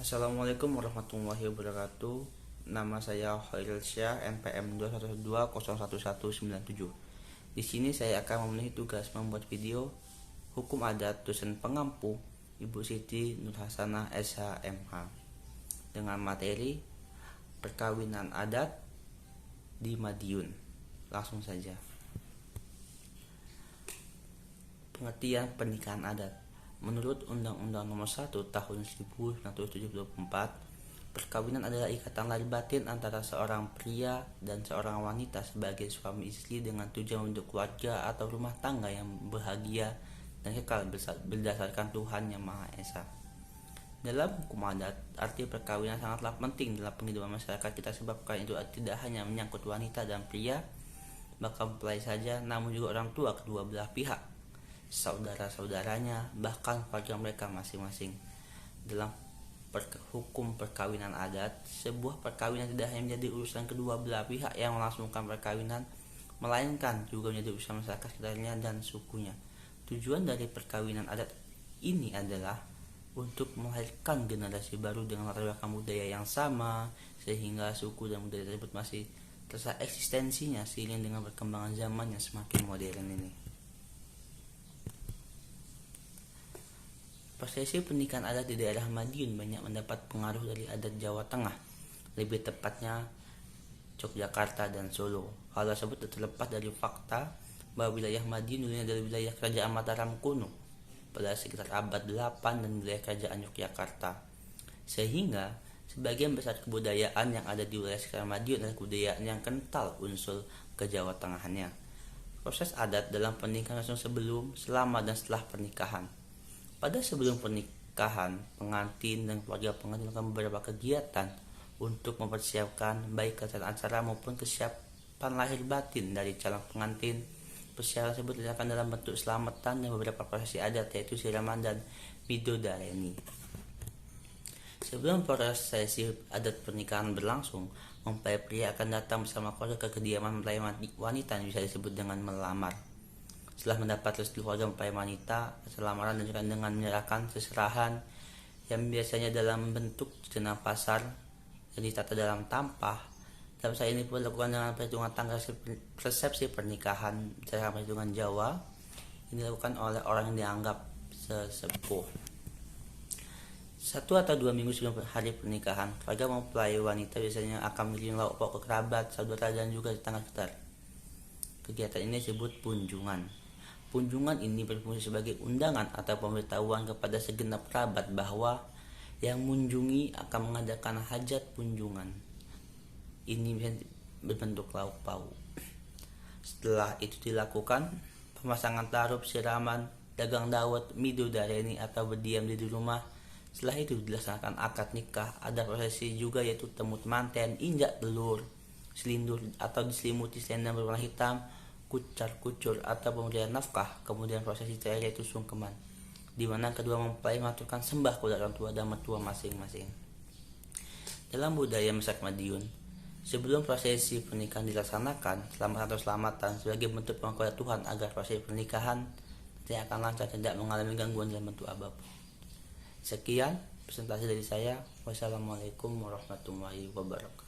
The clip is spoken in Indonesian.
Assalamualaikum warahmatullahi wabarakatuh. Nama saya Khairil Syah, NPM 212011197. Di sini saya akan memenuhi tugas membuat video Hukum Adat Dosen Pengampu Ibu Siti Nurhasanah SHMH dengan materi perkawinan adat di Madiun. Langsung saja. Pengertian pernikahan adat. Menurut Undang-Undang Nomor 1 Tahun 1974, perkawinan adalah ikatan lahir batin antara seorang pria dan seorang wanita sebagai suami istri dengan tujuan membentuk keluarga atau rumah tangga yang bahagia dan kekal berdasarkan Tuhan Yang Maha Esa. Dalam hukum adat, arti perkawinan sangatlah penting dalam penghidupan masyarakat kita sebab itu tidak hanya menyangkut wanita dan pria, bahkan mempelai saja, namun juga orang tua kedua belah pihak, saudara-saudaranya, bahkan keluarga mereka masing-masing. Dalam hukum perkawinan adat, sebuah perkawinan tidak hanya menjadi urusan kedua belah pihak yang melangsungkan perkawinan, melainkan juga menjadi urusan masyarakat sekitarnya dan sukunya. Tujuan dari perkawinan adat ini adalah untuk melahirkan generasi baru dengan latar belakang budaya yang sama, sehingga suku dan budaya tersebut masih terasa eksistensinya seiring dengan perkembangan zaman yang semakin modern ini. Prosesi pernikahan adat di daerah Madiun banyak mendapat pengaruh dari adat Jawa Tengah, lebih tepatnya Yogyakarta dan Solo. Hal tersebut terlepas dari fakta bahwa wilayah Madiun dulunya adalah wilayah kerajaan Mataram kuno pada sekitar abad 8 dan wilayah kerajaan Yogyakarta. Sehingga sebagian besar kebudayaan yang ada di wilayah sekitar Madiun adalah kebudayaan yang kental unsur ke Jawa Tengahannya. Proses adat dalam pernikahan langsung sebelum, selama, dan setelah pernikahan. Pada sebelum pernikahan, pengantin dan keluarga pengantin melakukan beberapa kegiatan untuk mempersiapkan baik kegiatan acara maupun kesiapan lahir batin dari calon pengantin. Persiapan tersebut dilakukan dalam bentuk selamatan dan beberapa prosesi adat, yaitu siraman dan midodareni. Sebelum prosesi adat pernikahan berlangsung, mempelai pria akan datang bersama keluarga ke kediaman mempelai wanita yang bisa disebut dengan melamar. Setelah mendapat restu keluarga mempelai wanita, lamaran dilanjutkan dengan menyerahkan seserahan yang biasanya dalam bentuk jenang pasar yang ditata dalam tampah. Dalam saya ini pun dilakukan dengan perhitungan tanggal resepsi pernikahan berdasarkan perhitungan Jawa. Ini dilakukan oleh orang yang dianggap sesepuh. 1 atau 2 minggu sebelum hari pernikahan, keluarga mempelai wanita biasanya akan mengirim lauk pauk ke kerabat, saudara, dan juga tetangga sekitar. Kegiatan ini disebut punjungan. Punjungan ini berfungsi sebagai undangan atau pemberitahuan kepada segenap kerabat bahwa yang mengunjungi akan mengadakan hajat punjungan. Ini bisa berbentuk lauk pauk. Setelah itu dilakukan pemasangan tarup, siraman, dagang dawet, midodareni atau berdiam di rumah. Setelah itu dilaksanakan akad nikah. Ada prosesi juga yaitu temu manten, injak telur, selindur atau diselimuti selendang berwarna hitam, kucar-kucur atau pemberian nafkah. Kemudian prosesi terakhir yaitu sungkeman, di mana kedua mempelai mengaturkan sembah kepada orang tua dan mertua masing-masing. Dalam budaya masyarakat Madiun, sebelum prosesi pernikahan dilaksanakan, selamatan sebagai bentuk pengakuan Tuhan agar prosesi pernikahan tidak akan lancar, tidak mengalami gangguan dalam bentuk apapun. Sekian presentasi dari saya. Wassalamualaikum warahmatullahi wabarakatuh.